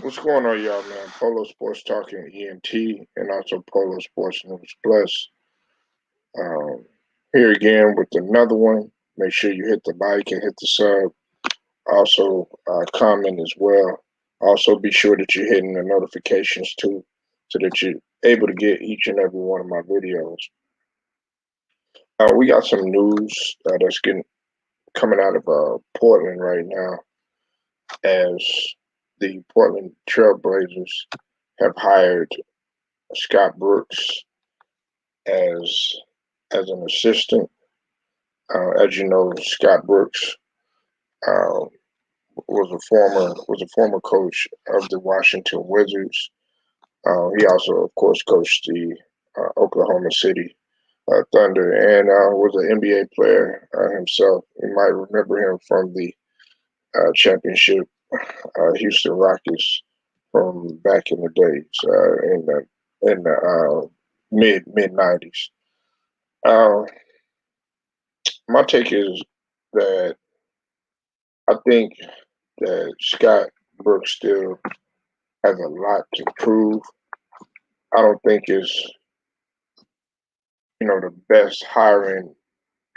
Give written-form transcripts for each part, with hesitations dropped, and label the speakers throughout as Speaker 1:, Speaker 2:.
Speaker 1: What's going on, y'all, man? Polo Sports Talking ENT and also Polo Sports News Plus. Um, Here again with another one. Make sure you hit the like and hit the sub. Also, comment as well. Also, be sure that you're hitting the notifications too, so that you're able to get each and every one of my videos. We got some news that's getting coming out of Portland right now, as the Portland Trailblazers have hired Scott Brooks as an assistant. As you know, Scott Brooks uh, was a former coach of the Washington Wizards. He also, of course, coached the Oklahoma City Thunder and was an NBA player himself. You might remember him from the championship Houston Rockets from back in the days in the mid '90s. Uh, my take is that I think that Scott Brooks still has a lot to prove. I don't think it's the best hiring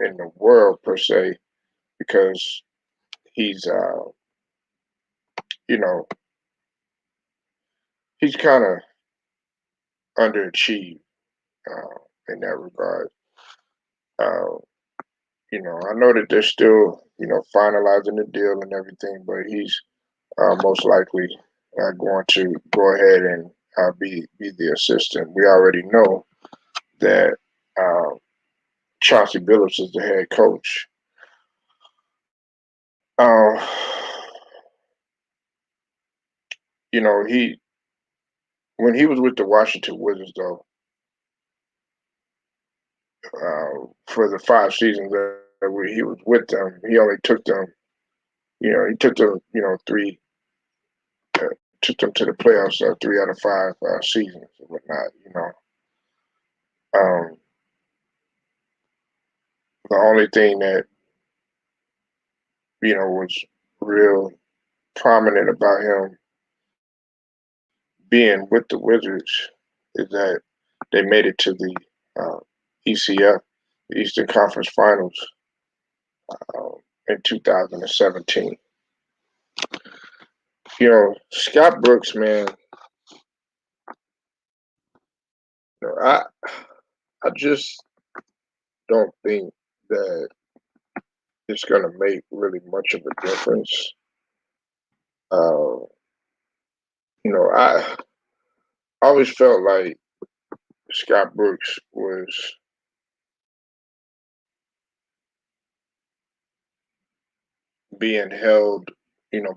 Speaker 1: in the world per se, because he's you know he's kind of underachieved in that regard. Uh, I know that they're still finalizing the deal and everything, but he's most likely going to go ahead and be the assistant. We already know that uh, Chauncey Billups is the head coach. Uh, he when he was with the Washington Wizards, though, for the 5 seasons that he was with them, he only took them. He took them, took them to the playoffs 3 out of 5 seasons and whatnot. Um, the only thing that was real prominent about him being with the Wizards is that they made it to the ECF, the Eastern Conference Finals, uh, in 2017. Scott Brooks, man, you know, I I just don't think that it's going to make really much of a difference. Uh, I always felt like Scott Brooks was being held,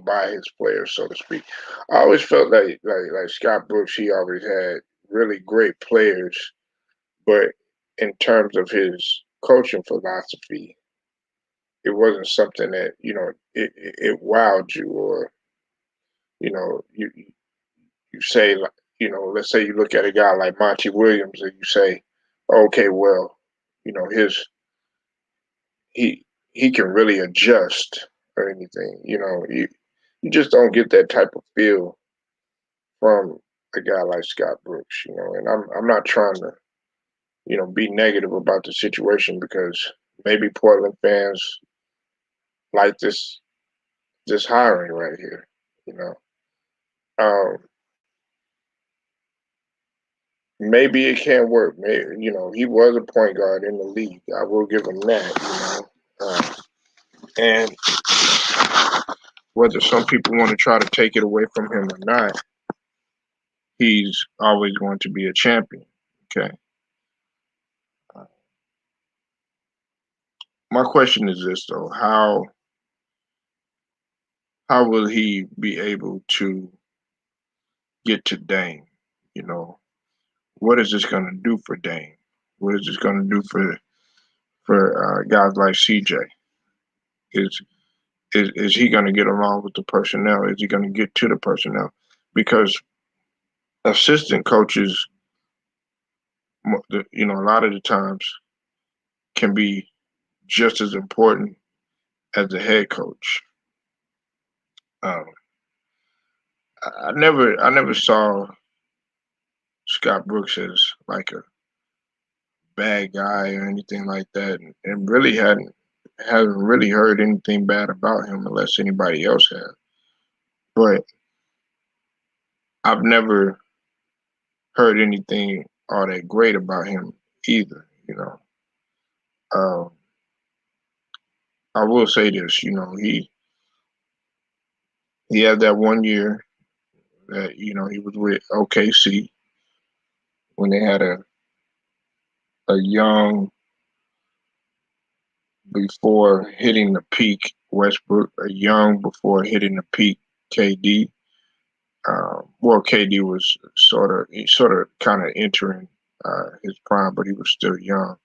Speaker 1: by his players, so to speak. I always felt like Scott Brooks, he always had really great players, but in terms of his coaching philosophy, it wasn't something that it wowed you, or you say, like, let's say you look at a guy like Monty Williams and you say, okay, well, his he he can really adjust or anything. You just don't get that type of feel from a guy like Scott Brooks. And I'm not trying to be negative about the situation, because maybe Portland fans like this hiring right here. You know, um, maybe it can work. Maybe he was a point guard in the league. I will give him that. And whether some people want to try to take it away from him or not, he's always going to be a champion. Okay. Uh, my question is this though: how will he be able to get to Dame? You know, what is this going to do for Dame? What is this going to do for guys like CJ? Is is he going to get along with the personnel? Is he going to get to the personnel? Because assistant coaches, a lot of the times can be just as important as the head coach. Um, I never saw Scott Brooks as like a bad guy or anything like that, and really hadn't really heard anything bad about him unless anybody else had. But I've never heard anything all that great about him either. Um, I will say this, he had that one year that he was with OKC when they had a young before hitting the peak Westbrook, a young before hitting the peak KD. Well, KD was sort of kind of entering his prime, but he was still young.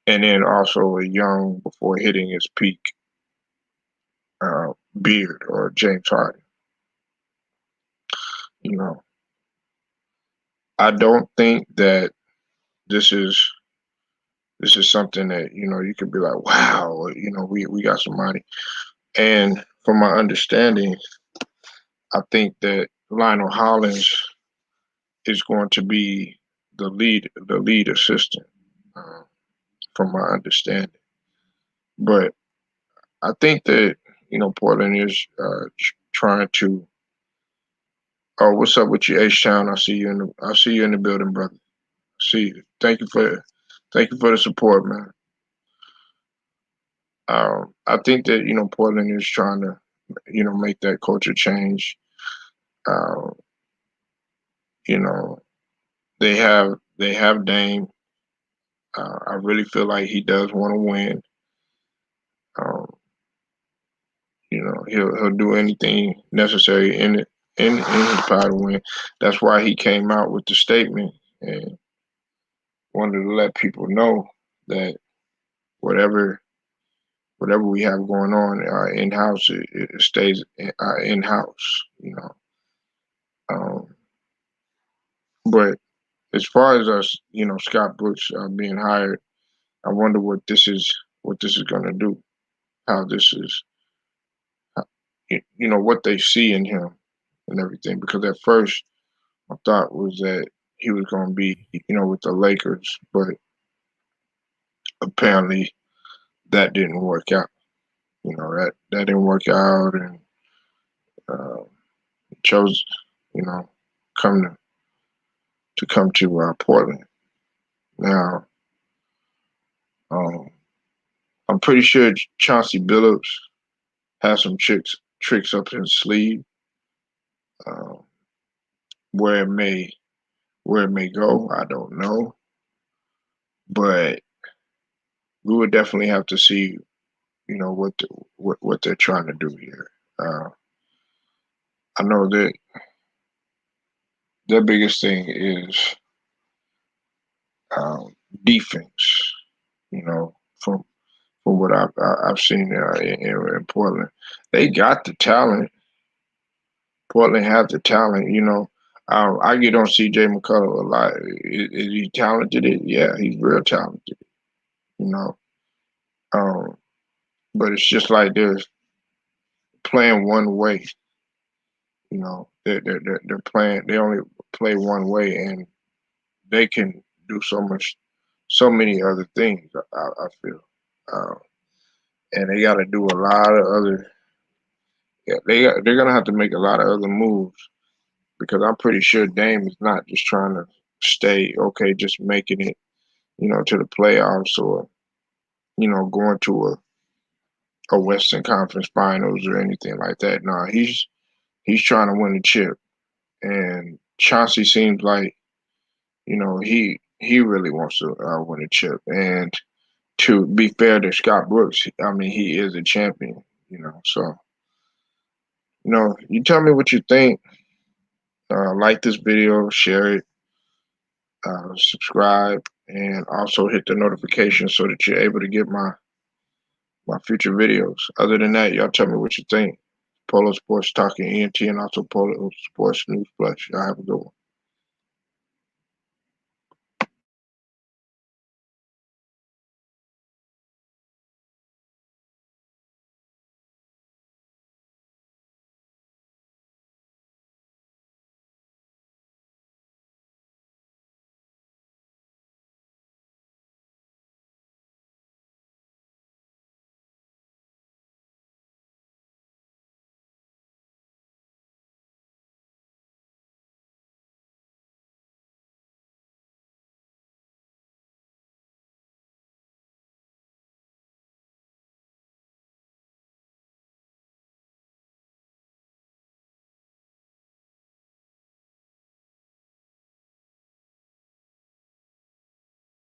Speaker 1: And then also a young before hitting his peak Beard or James Harden. You know, I don't think that this is this is something that you could be like, wow, we got somebody. And from my understanding, I think that Lionel Hollins is going to be the lead assistant, uh, from my understanding. But I think that Portland is trying to. Oh, what's up with you, H Town? I see you in the building, brother. See you. Thank you for the support, man. I think that Portland is trying to make that culture change. Um, you know they have Dame. I really feel like he does want to win. Um, he'll do anything necessary in his power to win. That's why he came out with the statement and wanted to let people know that whatever whatever we have going on in house, it stays in house. Um, but as far as us, Scott Brooks being hired, I wonder what this is going to do. How this is, what they see in him and everything. Because at first, I thought was that he was going to be, with the Lakers, but apparently that didn't work out. That didn't work out, and uh, chose, you know, come to Portland. Now, um, I'm pretty sure Chauncey Billups has some tricks up his sleeve. Uh, where it may where it may go, I don't know, but we would definitely have to see, what they're trying to do here. I know that their biggest thing is um, defense. From what I've seen in Portland, they got the talent. Portland has the talent. I get on CJ McCullough a lot. Is he talented? Yeah, he's real talented. You know, um, but it's just like they're playing one way. They're playing. They only play one way, and they can do so many other things. I feel, uh, and they got to do a lot of other. Yeah, they're gonna have to make a lot of other moves because I'm pretty sure Dame is not just trying to stay okay, just making it, to the playoffs or going to a Western Conference Finals or anything like that. No, he's trying to win a chip, and Chauncey seems like he really wants to win a chip. And to be fair to Scott Brooks, I mean he is a champion. So you tell me what you think. Like this video, share it, subscribe, and also hit the notification so that you're able to get my future videos. Other than that, y'all tell me what you think. Polo Sports Talking ENT and also Polo Sports News Plus. Y'all have a good one.